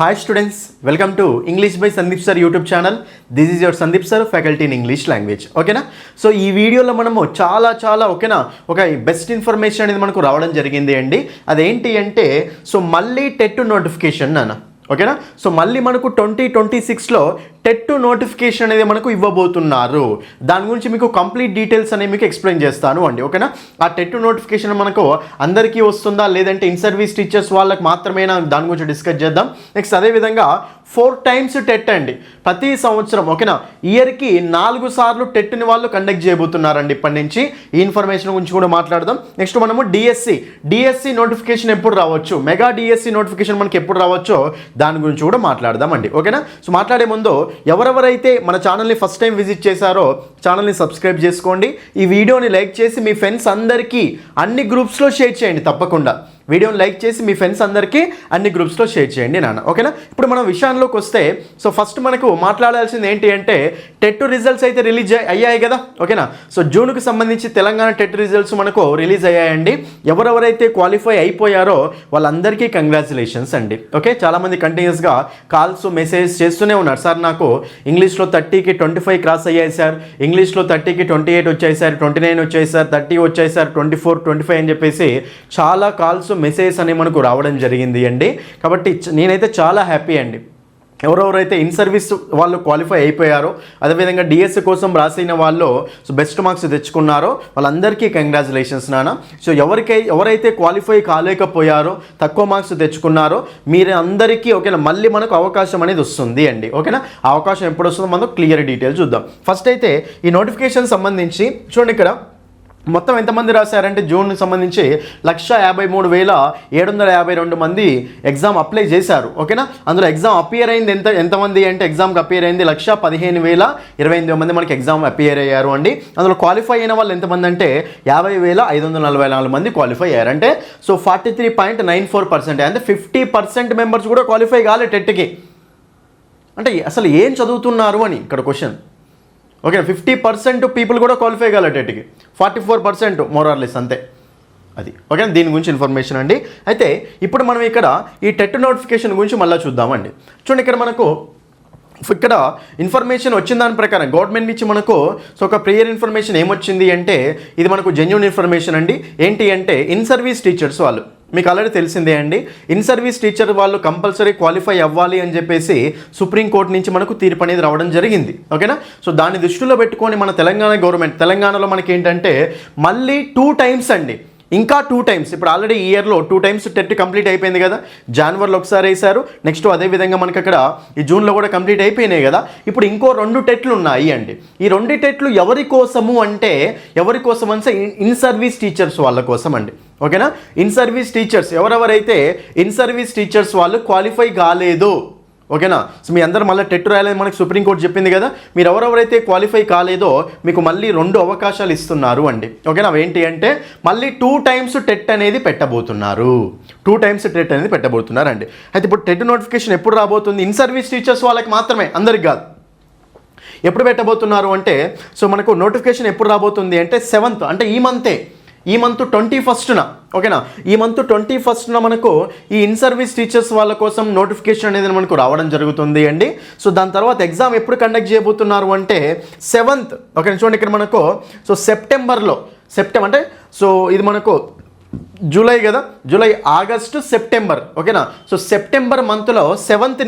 Hi students, welcome to English by Sandeep Sir YouTube channel. This is your Sandeep Sir, faculty in English language. ఓకేనా? So ఈ వీడియోలో మనము చాలా ఓకేనా ఒక బెస్ట్ ఇన్ఫర్మేషన్ అనేది మనకు రావడం జరిగింది అండి. అదేంటి అంటే సో మళ్ళీ టెట్ నోటిఫికేషన్ అన్న. ఓకేనా? సో మళ్ళీ మనకు 2026లో టెట్ నోటిఫికేషన్ అనేది మనకు ఇవ్వబోతున్నారు. దాని గురించి మీకు కంప్లీట్ డీటెయిల్స్ అనేవి మీకు ఎక్స్ప్లెయిన్ చేస్తాను అండి. ఓకేనా? ఆ టెట్ నోటిఫికేషన్ మనకు అందరికీ వస్తుందా లేదంటే ఇన్ సర్వీస్ టీచర్స్ వాళ్ళకి మాత్రమేనా దాని గురించి డిస్కస్ చేద్దాం. నెక్స్ట్ అదేవిధంగా 4 times టెట్ అండి ప్రతి సంవత్సరం. ఓకేనా? ఇయర్కి 4 సార్లు టెట్ని వాళ్ళు కండక్ట్ చేయబోతున్నారండి ఇప్పటి నుంచి. ఈ ఇన్ఫర్మేషన్ గురించి కూడా మాట్లాడదాం. నెక్స్ట్ మనము డిఎస్సి నోటిఫికేషన్ ఎప్పుడు రావచ్చు, మెగా డిఎస్సి నోటిఫికేషన్ మనకి ఎప్పుడు రావచ్చో దాని గురించి కూడా మాట్లాడదాం అండి. ఓకేనా? సో మాట్లాడే ముందు ఎవరెవరైతే మన ఛానల్ని ఫస్ట్ టైం విజిట్ చేశారో ఛానల్ని సబ్స్క్రైబ్ చేసుకోండి. ఈ వీడియోని లైక్ చేసి మీ ఫ్రెండ్స్ అందరికీ అన్ని గ్రూప్స్లో షేర్ చేయండి. తప్పకుండా వీడియోని లైక్ చేసి మీ ఫ్రెండ్స్ అందరికీ అన్ని గ్రూప్స్లో షేర్ చేయండి నాన్న. ఓకేనా? ఇప్పుడు మనం విషయాల్లోకి వస్తే సో ఫస్ట్ మనకు మాట్లాడాల్సింది ఏంటి అంటే టెట్ రిజల్ట్స్ అయితే రిలీజ్ అయ్యాయి కదా. ఓకేనా? సో జూన్కి సంబంధించి తెలంగాణ టెట్ రిజల్ట్స్ మనకు రిలీజ్ అయ్యాయండి. ఎవరెవరైతే క్వాలిఫై అయిపోయారో వాళ్ళందరికీ కంగ్రాచులేషన్స్ అండి. ఓకే, చాలామంది కంటిన్యూస్గా కాల్స్ మెసేజ్ చేస్తూనే ఉన్నారు. సార్ నాకు ఇంగ్లీష్లో 30కి 25 క్రాస్ అయ్యాయి సార్, ఇంగ్లీష్లో 30కి 28 వచ్చాయి సార్, 29 వచ్చాయి సార్, 30 వచ్చాయి సార్, 24, 25 అని చెప్పేసి చాలా కాల్స్ మెసేజ్ అని మనకు రావడం జరిగింది అండి. కాబట్టి నేనైతే చాలా హ్యాపీ అండి. ఎవరెవరైతే ఇన్ సర్వీస్ వాళ్ళు క్వాలిఫై అయిపోయారో అదేవిధంగా డిఎస్సి కోసం రాసిన వాళ్ళు సో బెస్ట్ మార్క్స్ తెచ్చుకున్నారో వాళ్ళందరికీ కంగ్రాచులేషన్స్ నాన్న. సో ఎవరైతే క్వాలిఫై కాలేకపోయారో తక్కువ మార్క్స్ తెచ్చుకున్నారో మీరు అందరికీ ఓకేనా మళ్ళీ మనకు అవకాశం అనేది వస్తుంది అండి. ఓకేనా? ఆ అవకాశం ఎప్పుడు వస్తుందో మనకు క్లియర్ డీటెయిల్స్ చూద్దాం. ఫస్ట్ అయితే ఈ నోటిఫికేషన్ సంబంధించి చూడండి, ఇక్కడ మొత్తం ఎంతమంది రాశారంటే జూన్కి సంబంధించి 153,752 మంది ఎగ్జామ్ అప్లై చేశారు. ఓకేనా? అందులో ఎగ్జామ్ అపియర్ అయింది ఎంతమంది అంటే ఎగ్జామ్కి అపియర్ అయింది 115,028 మంది మనకి ఎగ్జామ్ అపియర్ అయ్యారు అండి. అందులో క్వాలిఫై అయిన వాళ్ళు ఎంతమంది అంటే 50,544 మంది క్వాలిఫై అయ్యారు. అంటే సో 43.94%, అంటే 50% మెంబర్స్ కూడా క్వాలిఫై కాలే టెట్కి. అంటే అసలు ఏం చదువుతున్నారు అని ఇక్కడ క్వశ్చన్. ఓకే, 50% పీపుల్ కూడా క్వాలిఫై కాలే టెట్కి, 44% మోరార్లెస్ అంతే అది. ఓకే, దీని గురించి ఇన్ఫర్మేషన్ అండి. అయితే ఇప్పుడు మనం ఇక్కడ ఈ టెట్ నోటిఫికేషన్ గురించి మళ్ళీ చూద్దామండి. చూడండి, ఇక్కడ ఇన్ఫర్మేషన్ వచ్చిన దాని ప్రకారం గవర్నమెంట్ నుంచి మనకు సో ఒక ప్రియర్ ఇన్ఫర్మేషన్ ఏమొచ్చింది అంటే ఇది మనకు జెన్యూన్ ఇన్ఫర్మేషన్ అండి. ఏంటి అంటే ఇన్ సర్వీస్ టీచర్స్ వాళ్ళు మీకు ఆల్రెడీ తెలిసిందే అండి, ఇన్ సర్వీస్ టీచర్ వాళ్ళు కంపల్సరీ క్వాలిఫై అవ్వాలి అని చెప్పేసి సుప్రీంకోర్టు నుంచి మనకు తీర్పు అనేది రావడం జరిగింది. ఓకేనా? సో దాన్ని దృష్టిలో పెట్టుకొని మన తెలంగాణ గవర్నమెంట్ తెలంగాణలో మనకి ఏంటంటే మళ్ళీ 2 times అండి, ఇంకా 2 times. ఇప్పుడు ఆల్రెడీ ఈ ఇయర్లో 2 times టెట్ కంప్లీట్ అయిపోయింది కదా. జనవరిలో ఒకసారి వేశారు, నెక్స్ట్ అదేవిధంగా మనకి అక్కడ ఈ జూన్లో కూడా కంప్లీట్ అయిపోయినాయి కదా. ఇప్పుడు ఇంకో 2 టెట్లు ఉన్నాయి అండి. ఈ 2 టెట్లు ఎవరి కోసము అంటే ఇన్ సర్వీస్ టీచర్స్ వాళ్ళ కోసం అండి. ఓకేనా? ఇన్ సర్వీస్ టీచర్స్ ఎవరెవరైతే ఇన్ సర్వీస్ టీచర్స్ వాళ్ళు క్వాలిఫై కాలేదు. ఓకేనా? సో మీ అందరూ మళ్ళీ టెట్ రాయాలని మనకి సుప్రీంకోర్టు చెప్పింది కదా. మీరు ఎవరెవరైతే క్వాలిఫై కాలేదో మీకు మళ్ళీ 2 అవకాశాలు ఇస్తున్నారు అండి. ఓకేనా? అవేంటి అంటే మళ్ళీ 2 times టెట్ అనేది పెట్టబోతున్నారు. 2 times టెట్ అనేది పెట్టబోతున్నారండి. అయితే ఇప్పుడు టెట్ నోటిఫికేషన్ ఎప్పుడు రాబోతుంది? ఇన్ సర్వీస్ టీచర్స్ వాళ్ళకి మాత్రమే, అందరికి కాదు. ఎప్పుడు పెట్టబోతున్నారు అంటే సో మనకు నోటిఫికేషన్ ఎప్పుడు రాబోతుంది అంటే 7th, అంటే ఈ మంత్ 21న. ఓకేనా? ఈ మంత్ 21న మనకు ఈ ఇన్ సర్వీస్ టీచర్స్ వాళ్ళ కోసం నోటిఫికేషన్ అనేది మనకు రావడం జరుగుతుంది అండి. సో దాని తర్వాత ఎగ్జామ్ ఎప్పుడు కండక్ట్ చేయబోతున్నారు అంటే 7th. ఓకే, చూడండి ఇక్కడ మనకు సో సెప్టెంబర్ అంటే సో ఇది మనకు జూలై కదా, జూలై, ఆగస్టు, సెప్టెంబర్. ఓకేనా? సో సెప్టెంబర్ మంత్లో 7th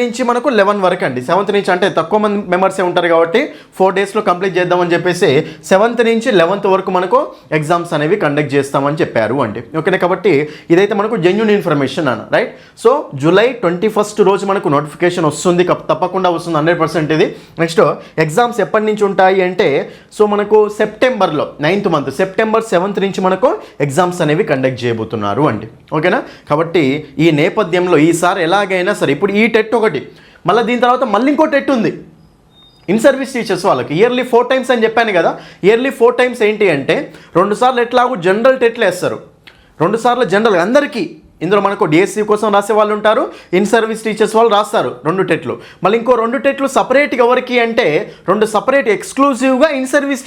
నుంచి మనకు 11 వరకు అండి. 7th నుంచి అంటే తక్కువ మంది మెంబర్సే ఉంటారు కాబట్టి 4 daysలో కంప్లీట్ చేద్దామని చెప్పేసి 7th నుంచి 11th వరకు మనకు ఎగ్జామ్స్ అనేవి కండక్ట్ చేస్తామని చెప్పారు అండి. ఓకేనా? కాబట్టి ఇదైతే మనకు జెన్యూన్ ఇన్ఫర్మేషన్ అన్న, రైట్? సో జూలై 21st రోజు మనకు నోటిఫికేషన్ వస్తుంది, తప్పకుండా వస్తుంది 100% ఇది. నెక్స్ట్ ఎగ్జామ్స్ ఎప్పటి నుంచి ఉంటాయి అంటే సో మనకు సెప్టెంబర్లో 9th month సెప్టెంబర్ 7th నుంచి మనకు ఎగ్జామ్స్ అనేవి కండక్ట్ చేయబోతున్నారు అండి. ఓకేనా? కాబట్టి ఈ నేపథ్యంలో ఈసారి ఎలాగైనా సరే ఇప్పుడు ఈ టెట్ ఒకటి, మళ్ళీ దీని తర్వాత మళ్ళీ ఇంకో టెట్ ఉంది ఇన్ సర్వీస్ టీచర్స్ వాళ్ళకి. ఇయర్లీ 4 times అని చెప్పాను కదా. ఇయర్లీ 4 times ఏంటి అంటే 2 సార్లు ఎట్లాగూ జనరల్ టెట్లు వేస్తారు, 2 సార్లు జనరల్ అందరికీ. ఇందులో మనకు డిఎస్సి కోసం రాసే వాళ్ళు ఉంటారు, ఇన్ సర్వీస్ టీచర్స్ వాళ్ళు రాస్తారు 2 టెట్లు. మళ్ళీ ఇంకో 2 టెట్లు సపరేట్గా ఎవరికి అంటే 2 సపరేట్ ఎక్స్క్లూజివ్గా ఇన్ సర్వీస్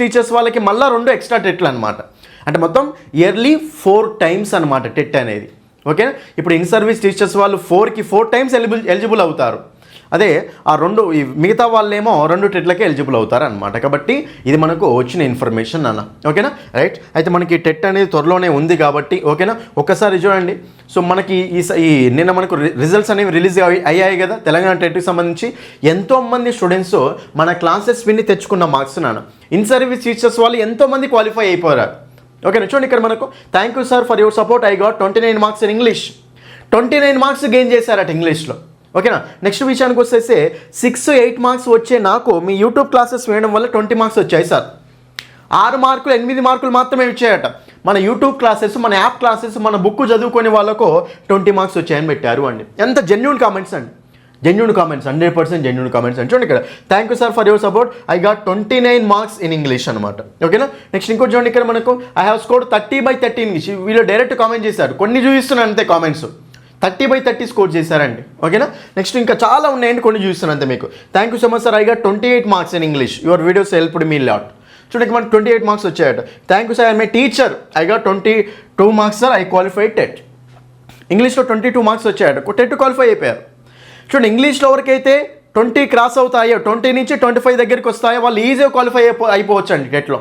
టీచర్స్ వాళ్ళకి మళ్ళీ 2 ఎక్స్ట్రా టెట్లు అనమాట. అంటే మొత్తం ఇయర్లీ 4 times అనమాట టెట్ అనేది. ఓకేనా. ఇప్పుడు ఇన్ సర్వీస్ టీచర్స్ వాళ్ళు 4కి 4 టైమ్స్ ఎలిజిబుల్ అవుతారు. అదే ఆ ఈ మిగతా వాళ్ళేమో 2 టెట్లకే ఎలిజిబుల్ అవుతారు అనమాట. కాబట్టి ఇది మనకు వచ్చిన ఇన్ఫర్మేషన్ అన్న. ఓకేనా, రైట్. అయితే మనకి టెట్ అనేది త్వరలోనే ఉంది కాబట్టి ఓకేనా, ఒక్కసారి చూడండి. సో మనకి ఈ నిన్న మనకు రిజల్ట్స్ అనేవి రిలీజ్ అయ్యాయి కదా తెలంగాణ టెట్కి సంబంధించి. ఎంతోమంది స్టూడెంట్స్ మన క్లాసెస్ విని తెచ్చుకున్న మార్క్స్ నాన్న. ఇన్ సర్వీస్ టీచర్స్ వాళ్ళు ఎంతోమంది క్వాలిఫై అయిపోయారు. ఓకేనా, చూడండి ఇక్కడ మనకు thank you sir for your support, I got 29 marks in English. 29 marks gain చేశారట ఇంగ్లీష్లో. ఓకేనా, నెక్స్ట్ విషయానికి వస్తే 6-8 మార్క్స్ వచ్చే నాకు మీ యూట్యూబ్ క్లాసెస్ వేయడం వల్ల 20 మార్క్స్ వచ్చాయి సార్. 6 మార్కులు 8 మార్కులు మాత్రమే వచ్చాయట. మన యూట్యూబ్ క్లాసెస్, మన యాప్ క్లాసెస్, మన బుక్ చదువుకునే వాళ్ళకు 20 మార్క్స్ వచ్చాయని పెట్టారు అండి. ఎంత జెన్యూన్ కామెంట్స్ అండి, జెన్యూన్ కామెంట్స్, 100% జెన్యూన్ కామెంట్స్ అండి. చూడండి ఇక్కడ thank you sir for your support, I got 29 marks in English అనమాట. ఓకేనా, నెక్స్ట్ ఇంకోటి చూడండి ఇక్కడ మనకు ఐ హ్యావ్ స్కోర్డ్ 30/30 ఇంగ్లీష్. వీళ్ళు డైరెక్ట్ కామెంట్ చేశారు, కొన్ని చూపిస్తున్నాను అంతే కామెంట్స్. 30/30 స్కోర్ చేశారండి. ఓకేనా, నెక్స్ట్ ఇంకా చాలా ఉన్నాయండి, కొన్ని చూస్తున్నాను అంతే మీకు. Thank you so much sir, I got 28 marks in English, your videos helped me lot. చూడండి మనకు 28 మార్క్స్ వచ్చాయట. Thank you sir, I my teacher, I got 22 marks sir, I qualified TET. ఇంగ్లీష్లో 22 మార్క్స్ వచ్చాయట, టెట్ క్వాలిఫై అయిపోయారు. చూడండి ఇంగ్లీష్లో ఎవరికైతే 20 cross అవుతాయో, 20 నుంచి 25 దగ్గరికి వస్తాయో వాళ్ళు ఈజీగా క్వాలిఫై అయిపోవచ్చు అండి టెట్లో.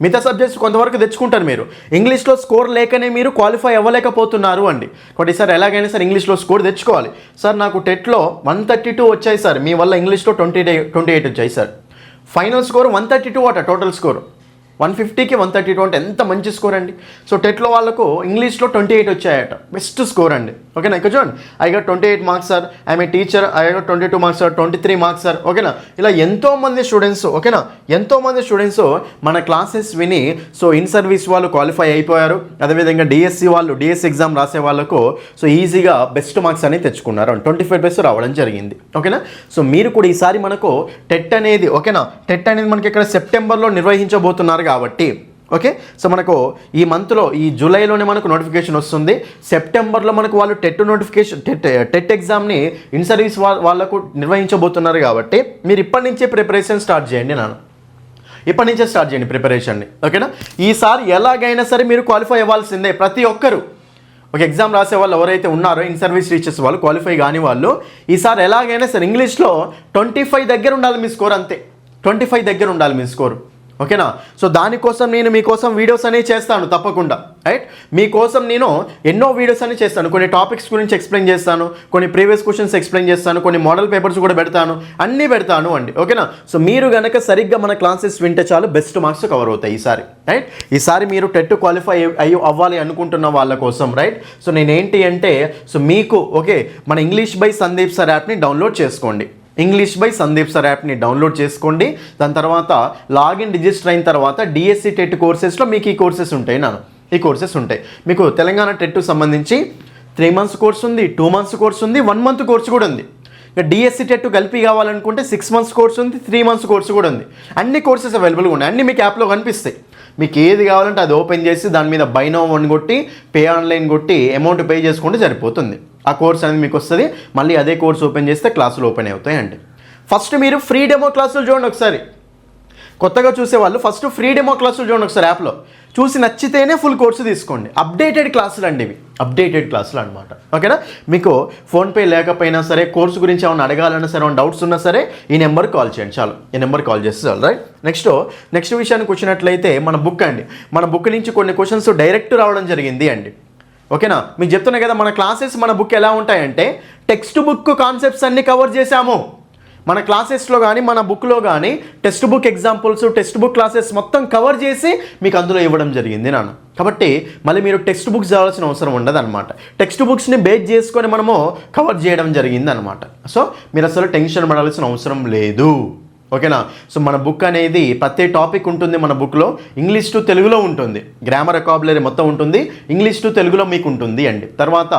మిగతా సబ్జెక్ట్స్ కొంతవరకు తెచ్చుకుంటారు మీరు. ఇంగ్లీష్లో స్కోర్ లేకనే మీరు క్వాలిఫై అవ్వలేకపోతున్నారు అండి. కాబట్టి సార్ ఎలాగైనా సార్ ఇంగ్లీష్లో స్కోర్ తెచ్చుకోవాలి. సార్ నాకు టెట్లో 132 వచ్చాయి సార్, మీ వల్ల ఇంగ్లీష్లో 28 వచ్చాయి సార్. ఫైనల్ స్కోర్ 132 అట, టోటల్ స్కోర్ 150కి 132 అంటే ఎంత మంచి స్కోర్ అండి. సో టెట్లో వాళ్ళకు ఇంగ్లీష్లో 28 వచ్చాయట, బెస్ట్ స్కోర్ అండి. ఓకేనా, ఇక్కడ చూడండి I got 28 marks sir, I my teacher, I got 22 marks sir, 23 marks sir. ఓకేనా, ఇలా ఎంతోమంది స్టూడెంట్స్, ఓకేనా, ఎంతోమంది స్టూడెంట్స్ మన క్లాసెస్ విని సో ఇన్ సర్వీస్ వాళ్ళు క్వాలిఫై అయిపోయారు. అదేవిధంగా డిఎస్సి వాళ్ళు, డిఎస్సి ఎగ్జామ్ రాసే వాళ్ళకు సో ఈజీగా బెస్ట్ మార్క్స్ అనేది తెచ్చుకున్నారు, 25 బెస్ట్ రావడం జరిగింది. ఓకేనా, సో మీరు కూడా ఈసారి మనకు టెట్ అనేది, ఓకేనా, టెట్ అనేది మనకి ఇక్కడ సెప్టెంబర్లో నిర్వహించబోతున్నారు కాబట్టి ఓకే. సో మనకు ఈ మంత్లో, ఈ జూలైలోనే మనకు నోటిఫికేషన్ వస్తుంది. సెప్టెంబర్లో మనకు వాళ్ళు టెట్ ఎగ్జామ్ని ఇన్ సర్వీస్ వాళ్ళకు నిర్వహించబోతున్నారు కాబట్టి మీరు ఇప్పటి నుంచే ప్రిపరేషన్ స్టార్ట్ చేయండి నాన్న, ఇప్పటి నుంచే స్టార్ట్ చేయండి ప్రిపరేషన్ని. ఓకేనా, ఈసారి ఎలాగైనా సరే మీరు క్వాలిఫై అవ్వాల్సిందే ప్రతి ఒక్కరు. ఒక ఎగ్జామ్ రాసే వాళ్ళు ఎవరైతే ఉన్నారో ఇన్ సర్వీస్ టీచర్స్ వాళ్ళు, క్వాలిఫై కాని వాళ్ళు, ఈసారి ఎలాగైనా సరే ఇంగ్లీష్లో 25 దగ్గర ఉండాలి మీ స్కోర్, అంతే 25 దగ్గర ఉండాలి మీ స్కోర్. ఓకేనా, సో దానికోసం నేను మీకోసం వీడియోస్ అనేవి చేస్తాను తప్పకుండా, రైట్. మీకోసం నేను ఎన్నో వీడియోస్ అనేవి చేస్తాను, కొన్ని టాపిక్స్ గురించి ఎక్స్ప్లెయిన్ చేస్తాను, కొన్ని ప్రీవియస్ క్వశ్చన్స్ ఎక్స్ప్లెయిన్ చేస్తాను, కొన్ని మోడల్ పేపర్స్ కూడా పెడతాను, అన్నీ పెడతాను అండి. ఓకేనా, సో మీరు కనుక సరిగ్గా మన క్లాసెస్ వింటే చాలు బెస్ట్ మార్క్స్ కవర్ అవుతాయి ఈసారి, రైట్. ఈసారి మీరు టెట్ క్వాలిఫై అవ్వాలి అనుకుంటున్న వాళ్ళ కోసం, రైట్. సో నేనేంటి అంటే సో మీకు ఓకే మన ఇంగ్లీష్ బై సందీప్ సార్ యాప్ని డౌన్లోడ్ చేసుకోండి. ఇంగ్లీష్ బై సందీప్ సార్ యాప్ని డౌన్లోడ్ చేసుకోండి. దాని తర్వాత లాగిన్ రిజిస్టర్ అయిన తర్వాత డిఎస్సి టెట్ కోర్సెస్లో మీకు ఈ కోర్సెస్ ఉంటాయి ఈ కోర్సెస్ ఉంటాయి. మీకు తెలంగాణ టెట్కు సంబంధించి 3 months కోర్స్ ఉంది, 2 months కోర్స్ ఉంది, 1 month కోర్స్ కూడా ఉంది. ఇక డిఎస్సి టెట్ కలిపి కావాలనుకుంటే 6 months కోర్స్ ఉంది, 3 months కోర్స్ కూడా ఉంది. అన్ని కోర్సెస్ అవైలబుల్గా ఉన్నాయి, అన్నీ మీకు యాప్లో కనిపిస్తాయి. మీకు ఏది కావాలంటే అది ఓపెన్ చేసి దాని మీద బై నౌ అని కొట్టి పే ఆన్లైన్ కొట్టి అమౌంట్ పే చేసుకుంటే సరిపోతుంది. ఆ కోర్స్ అనేది మీకు వస్తుంది. మళ్ళీ అదే కోర్స్ ఓపెన్ చేస్తే క్లాసులు ఓపెన్ అవుతాయండి. ఫస్ట్ మీరు ఫ్రీ డెమో క్లాసులు చూడండి ఒకసారి. కొత్తగా చూసేవాళ్ళు ఫస్ట్ ఫ్రీ డెమో క్లాసులు చూడండి ఒకసారి యాప్లో. చూసి నచ్చితేనే ఫుల్ కోర్సు తీసుకోండి. అప్డేటెడ్ క్లాసులు అండి ఇవి, అప్డేటెడ్ క్లాసులు అనమాట. ఓకేనా, మీకు ఫోన్పే లేకపోయినా సరే, కోర్సు గురించి ఏమైనా అడగాలన్నా సరే, ఏమైనా డౌట్స్ ఉన్నా సరే ఈ నెంబర్కి కాల్ చేయండి చాలు. ఈ నెంబర్కి కాల్ చేస్తే చాలు, రైట్. నెక్స్ట్ విషయానికి వచ్చినట్లయితే మన బుక్ అండి. మన బుక్ నుంచి కొన్ని క్వశ్చన్స్ డైరెక్ట్ రావడం జరిగింది అండి. ఓకేనా, మీకు చెప్తున్నా కదా మన క్లాసెస్, మన బుక్ ఎలా ఉంటాయంటే టెక్స్ట్ బుక్ కాన్సెప్ట్స్ అన్నీ కవర్ చేశాము. మన క్లాసెస్లో కానీ మన బుక్లో కానీ text book examples, text book classes మొత్తం కవర్ చేసి మీకు అందులో ఇవ్వడం జరిగింది నాన్న. కాబట్టి మళ్ళీ మీరు టెక్స్ట్ బుక్స్ చదవాల్సిన అవసరం ఉండదు అనమాట. టెక్స్ట్ బుక్స్ని బేస్ చేసుకొని మనము కవర్ చేయడం జరిగింది అనమాట. సో మీరు అసలు టెన్షన్ పడాల్సిన అవసరం లేదు. ఓకేనా, సో మన బుక్ అనేది ప్రతి టాపిక్ ఉంటుంది మన బుక్లో. ఇంగ్లీష్ టు తెలుగులో ఉంటుంది, గ్రామర్ వొకాబులరీ మొత్తం ఉంటుంది, ఇంగ్లీష్ టు తెలుగులో మీకు ఉంటుంది అండి. తర్వాత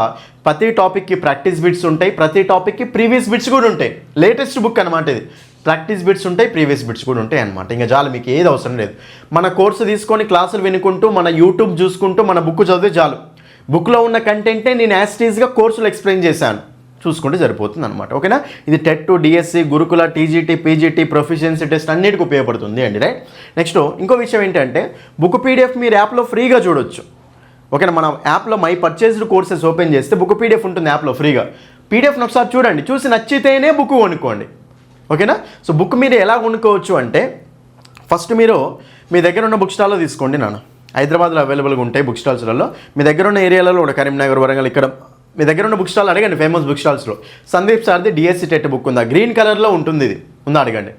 ప్రతి టాపిక్కి ప్రాక్టీస్ బిట్స్ ఉంటాయి, ప్రతి టాపిక్కి ప్రీవియస్ బిట్స్ కూడా ఉంటాయి. లేటెస్ట్ బుక్ అనమాట ఇది. ప్రాక్టీస్ బిట్స్ ఉంటాయి, ప్రీవియస్ బిట్స్ కూడా ఉంటాయి అనమాట. ఇంకా చాలు, మీకు ఏది అవసరం లేదు. మన కోర్సు తీసుకొని క్లాసులు వినుకుంటూ, మన యూట్యూబ్ చూసుకుంటూ మన బుక్ చదివితే చాలు. బుక్లో ఉన్న కంటెంటే నేను యాస్టీజ్గా కోర్సులు ఎక్స్ప్లెయిన్ చేశాను, చూసుకుంటే సరిపోతుంది అనమాట. ఓకేనా, ఇది టెట్, డిఎస్సి, గురుకుల, టీజీటీ, పీజీటీ, ప్రొఫిషియన్సీ టెస్ట్ అన్నిటికీ ఉపయోగపడుతుంది అండి, రైట్. నెక్స్ట్ ఇంకో విషయం ఏంటంటే బుక్ పీడిఎఫ్ మీరు యాప్లో ఫ్రీగా చూడొచ్చు. ఓకేనా, మన యాప్లో మై పర్చేస్డ్ కోర్సెస్ ఓపెన్ చేస్తే బుక్ పీడిఎఫ్ ఉంటుంది యాప్లో ఫ్రీగా. పీడిఎఫ్ని ఒకసారి చూడండి, చూసి నచ్చితేనే బుక్ కొనుక్కోండి. ఓకేనా. సో బుక్ మీరు ఎలా కొనుక్కోవచ్చు అంటే, ఫస్ట్ మీరు మీ దగ్గర ఉన్న బుక్ స్టాల్లో తీసుకోండి నాన్న. హైదరాబాద్లో అవైలబుల్గా ఉంటాయి బుక్ స్టాల్స్లలో. మీ దగ్గర ఉన్న ఏరియాలలో కూడా కరీంనగర్, వరంగల్, ఇక్కడ మీ దగ్గర ఉన్న బుక్ స్టాల్ అడగండి. ఫేమస్ బుక్ స్టాల్స్లో సందీప్ సార్ది డిఎస్సి టెట్ బుక్ ఉందా, గ్రీన్ కలర్లో ఉంటుంది, ఇది ఉందా అడగండి.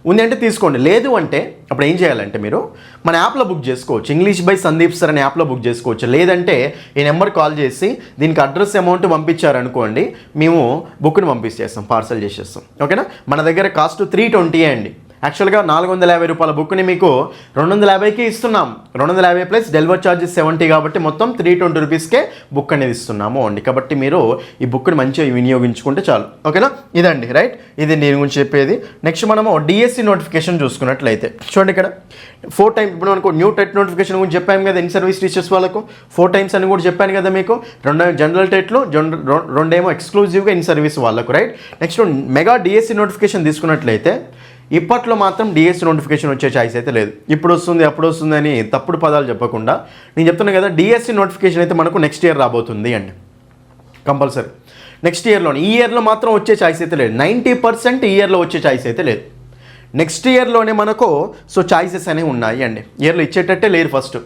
ఉంది అంటే తీసుకోండి. లేదు అంటే అప్పుడు ఏం చేయాలంటే మీరు మన యాప్లో బుక్ చేసుకోవచ్చు. ఇంగ్లీష్ బై సందీప్ సార్ అనే యాప్లో బుక్ చేసుకోవచ్చు. లేదంటే ఈ నెంబర్ కాల్ చేసి దీనికి అడ్రస్ అమౌంట్ పంపించారనుకోండి, మేము బుక్ని పంపించేస్తాం, పార్సల్ చేసేస్తాం. ఓకేనా. మన దగ్గర కాస్ట్ 320 అండి. యాక్చువల్గా 450 రూపాయల బుక్ని మీకు 250కి ఇస్తున్నాం. 250 ప్లస్ డెలివరీ ఛార్జెస్ 70, కాబట్టి మొత్తం 320 రూపీస్కే బుక్ అనేది ఇస్తున్నాము అండి. కాబట్టి మీరు ఈ బుక్ని మంచిగా వినియోగించుకుంటే చాలు. ఓకేనా. ఇదండి రైట్, ఇది నేను గురించి చెప్పేది. నెక్స్ట్ మనము డిఎస్సి నోటిఫికేషన్ చూసుకున్నట్లయితే చూడండి, ఇక్కడ 4 టైమ్స్ ఇప్పుడు మనకు న్యూ టెట్ నోటిఫికేషన్ గురించి చెప్పాము కదా, ఇన్ సర్వీస్ టీచర్స్ వాళ్ళకు 4 టైమ్స్ అని కూడా చెప్పాను కదా మీకు. 2 జనరల్ టెట్లు, 2 ఎక్స్క్లూజివ్గా ఇన్ సర్వీస్ వాళ్ళకు right. Next mega DSC notification తీసుకున్నట్లయితే ఇప్పట్లో మాత్రం డిఎస్సి నోటిఫికేషన్ వచ్చే ఛాయిస్ అయితే లేదు. ఇప్పుడు వస్తుంది అప్పుడు వస్తుంది అని తప్పుడు పదాలు చెప్పకుండా నేను చెప్తున్నాను కదా, డిఎస్సి నోటిఫికేషన్ అయితే మనకు నెక్స్ట్ ఇయర్ రాబోతుంది అండి, కంపల్సరీ నెక్స్ట్ ఇయర్లోనే. ఈ ఇయర్లో మాత్రం వచ్చే ఛాయిస్ అయితే లేదు. 90% ఈ ఇయర్లో వచ్చే ఛాయిస్ అయితే లేదు. నెక్స్ట్ ఇయర్లోనే మనకు సో ఛాయిసెస్ అనేవి ఉన్నాయి అండి. ఇయర్లో ఇచ్చేటట్టే లేరు ఫస్ట్.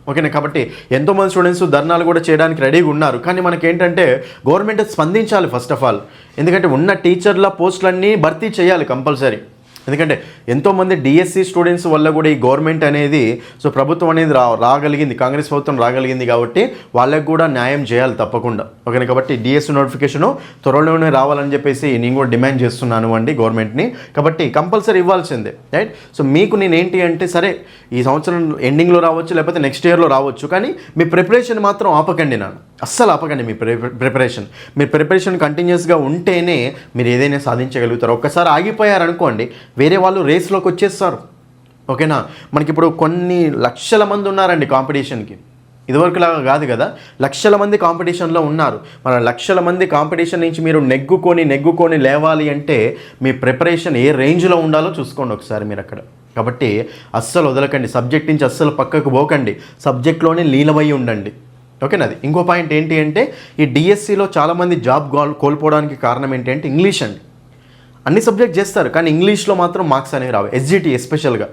ఓకేనా. కాబట్టి ఎంతోమంది స్టూడెంట్స్ ధర్నాలు కూడా చేయడానికి రెడీగా ఉన్నారు. కానీ మనకేంటంటే గవర్నమెంట్ స్పందించాలి ఫస్ట్ ఆఫ్ ఆల్. ఎందుకంటే ఉన్న టీచర్ల పోస్టులన్నీ భర్తీ చేయాలి కంపల్సరీ. ఎందుకంటే ఎంతోమంది డిఎస్సి స్టూడెంట్స్ వల్ల కూడా ఈ గవర్నమెంట్ అనేది సో ప్రభుత్వం అనేది రాగలిగింది, కాంగ్రెస్ ప్రభుత్వం రాగలిగింది. కాబట్టి వాళ్ళకు కూడా న్యాయం చేయాలి తప్పకుండా. ఓకేనా. కాబట్టి డిఎస్సి నోటిఫికేషను త్వరలోనే రావాలని చెప్పేసి నేను కూడా డిమాండ్ చేస్తున్నాను అండి గవర్నమెంట్ని. కాబట్టి కంపల్సరీ ఇవ్వాల్సిందే రైట్. సో మీకు నేను ఏంటి అంటే, సరే ఈ సంవత్సరం ఎండింగ్లో రావచ్చు, లేకపోతే నెక్స్ట్ ఇయర్లో రావచ్చు, కానీ మీ ప్రిపరేషన్ మాత్రం ఆపకండి నాన్న, అస్సలు ఆపకండి. మీ ప్రిపరేషన్ కంటిన్యూస్గా ఉంటేనే మీరు ఏదైనా సాధించగలుగుతారు. ఒక్కసారి ఆగిపోయారనుకోండి, వేరే వాళ్ళు రేస్లోకి వచ్చేస్తారు. ఓకేనా. మనకి ఇప్పుడు కొన్ని లక్షల మంది ఉన్నారండి కాంపిటీషన్కి. ఇదివరకులాగా కాదు కదా, లక్షల మంది కాంపిటీషన్లో ఉన్నారు. మన లక్షల మంది కాంపిటీషన్ నుంచి మీరు నెగ్గుకొని లేవాలి అంటే మీ ప్రిపరేషన్ ఏ రేంజ్లో ఉండాలో చూసుకోండి ఒకసారి మీరు అక్కడ. కాబట్టి అస్సలు వదలకండి, సబ్జెక్ట్ నుంచి అస్సలు పక్కకు పోకండి, సబ్జెక్ట్లోనే లీనమై ఉండండి. ఓకేనా. అది ఇంకో పాయింట్ ఏంటి అంటే, ఈ డిఎస్సిలో చాలామంది జాబ్ కోల్పోవడానికి కారణం ఏంటి అంటే ఇంగ్లీష్ అండి. అన్ని సబ్జెక్ట్ చేస్తారు కానీ ఇంగ్లీష్లో మాత్రం మార్క్స్ అనేవి రావు. ఎస్జిటి ఎస్పెషల్గా,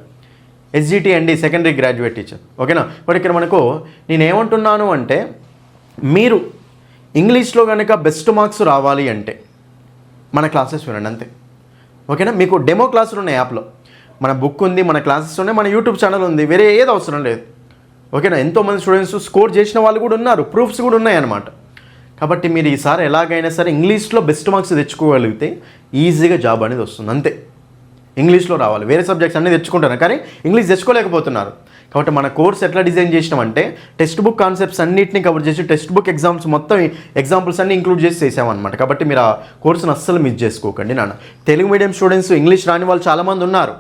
ఎస్జిటి అండి సెకండరీ గ్రాడ్యుయేట్ టీచర్. ఓకేనా. బట్ ఇక్కడ మనకు నేనేమంటున్నాను అంటే, మీరు ఇంగ్లీష్లో కనుక బెస్ట్ మార్క్స్ రావాలి అంటే మన క్లాసెస్ వినండి అంతే. ఓకేనా. మీకు డెమో క్లాసులు ఉన్నాయి యాప్లో, మన బుక్ ఉంది, మన క్లాసెస్ ఉన్నాయి, మన యూట్యూబ్ ఛానల్ ఉంది, వేరే ఏది అవసరం లేదు. ఓకేనా. ఎంతోమంది స్టూడెంట్స్ స్కోర్ చేసిన వాళ్ళు కూడా ఉన్నారు, ప్రూఫ్స్ కూడా ఉన్నాయన్నమాట. కాబట్టి మీరు ఈసారి ఎలాగైనా సరే ఇంగ్లీష్లో బెస్ట్ మార్క్స్ తెచ్చుకోగలిగితే ఈజీగా జాబ్ అనేది వస్తుంది అంతే. ఇంగ్లీష్లో రావాలి, వేరే సబ్జెక్ట్స్ అన్నీ తెచ్చుకుంటారు కానీ ఇంగ్లీష్ తెచ్చుకోలేకపోతున్నారు. కాబట్టి మన కోర్స్ ఎట్లా డిజైన్ చేసినామంటే, టెక్స్ట్ బుక్ కాన్సెప్ట్స్ అన్నింటినీ కవర్ చేసి టెక్స్ట్ బుక్ ఎగ్జామ్స్ మొత్తం ఎగ్జాంపుల్స్ అన్నీ ఇంక్లూడ్ చేసి చేసామన్నమాట. కాబట్టి మీరు ఆ కోర్సును అస్సలు మిస్ చేసుకోకండి నాన్న. తెలుగు మీడియం స్టూడెంట్స్, ఇంగ్లీష్ రాని వాళ్ళు చాలామంది ఉన్నారు.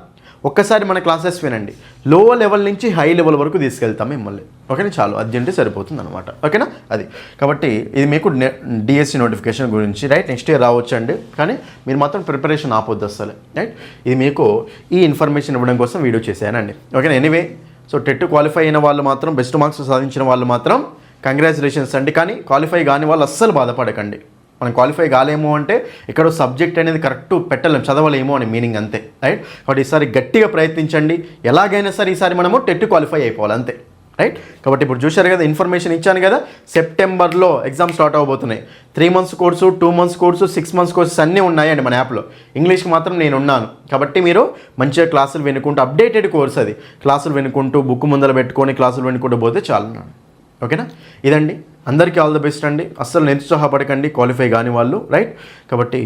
ఒక్కసారి మన క్లాసెస్ వినండి, లో లెవెల్ నుంచి హై లెవెల్ వరకు తీసుకెళ్తాం మిమ్మల్ని. ఓకేనా. చాలు అది అంటే సరిపోతుంది అనమాట. ఓకేనా. అది కాబట్టి ఇది మీకు డిఎస్సి నోటిఫికేషన్ గురించి రైట్. నెక్స్ట్ ఇయర్ రావచ్చు అండి, కానీ మీరు మాత్రం ప్రిపరేషన్ ఆపొద్దు అసలు రైట్. ఇది మీకు ఈ ఇన్ఫర్మేషన్ ఇవ్వడం కోసం వీడియో చేశానండి. ఓకేనా. ఎనీవే, సో టెట్ క్వాలిఫై అయిన వాళ్ళు మాత్రం, బెస్ట్ మార్క్స్ సాధించిన వాళ్ళు మాత్రం కంగ్రాచులేషన్స్ అండి. కానీ క్వాలిఫై కాని వాళ్ళు అస్సలు బాధపడకండి. మనం క్వాలిఫై కాలేమో అంటే ఎక్కడో సబ్జెక్ట్ అనేది కరెక్ట్ పెట్టలేము, చదవలేమో అని మీనింగ్ అంతే రైట్. కాబట్టి ఈసారి గట్టిగా ప్రయత్నించండి, ఎలాగైనా సరే ఈసారి మనము టెట్ క్వాలిఫై అయిపోవాలి అంతే రైట్. కాబట్టి ఇప్పుడు చూశారు కదా, ఇన్ఫర్మేషన్ ఇచ్చాను కదా, సెప్టెంబర్లో ఎగ్జామ్ స్టార్ట్ అవబోతున్నాయి. 3 months course, 2 months course, 6 months courses అన్నీ ఉన్నాయండి మన యాప్లో. ఇంగ్లీష్కి మాత్రం నేను ఉన్నాను. కాబట్టి మీరు మంచిగా క్లాసులు వినుకుంటూ, అప్డేటెడ్ కోర్స్ అది, క్లాసులు వినుకుంటూ బుక్ ముందర పెట్టుకొని క్లాసులు వినుకుంటూ పోతే చాలు. ఓకేనా. ఇదండి, అందరికీ ఆల్ ద బెస్ట్ అండి. అస్సలు నిరుత్సాహపడకండి క్వాలిఫై కాని వాళ్ళు రైట్. కాబట్టి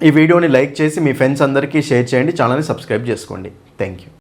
ఈ వీడియోని లైక్ చేసి మీ ఫ్రెండ్స్ అందరికీ షేర్ చేయండి, ఛానల్ని సబ్స్క్రైబ్ చేసుకోండి. Thank you.